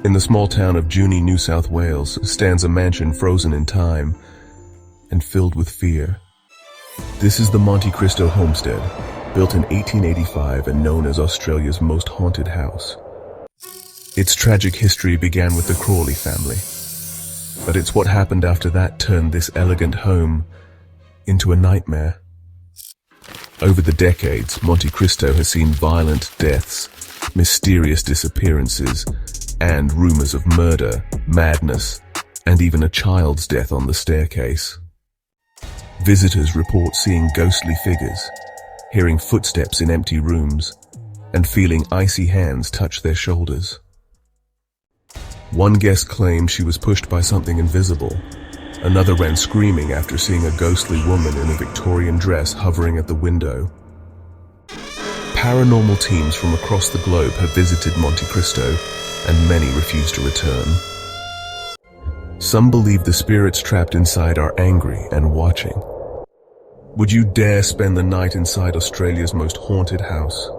In the small town of Junee, New South Wales, stands a mansion frozen in time and filled with fear. This is the Monte Cristo Homestead, built in 1885 and known as Australia's most haunted house. Its tragic history began with the Crawley family, but it's what happened after that turned this elegant home into a nightmare. Over the decades, Monte Cristo has seen violent deaths, mysterious disappearances, and rumors of murder, madness, and even a child's death on the staircase. Visitors report seeing ghostly figures, hearing footsteps in empty rooms, and feeling icy hands touch their shoulders. One guest claimed she was pushed by something invisible. Another ran screaming after seeing a ghostly woman in a Victorian dress hovering at the window. Paranormal teams from across the globe have visited Monte Cristo, and many refuse to return. Some believe the spirits trapped inside are angry and watching. Would you dare spend the night inside Australia's most haunted house?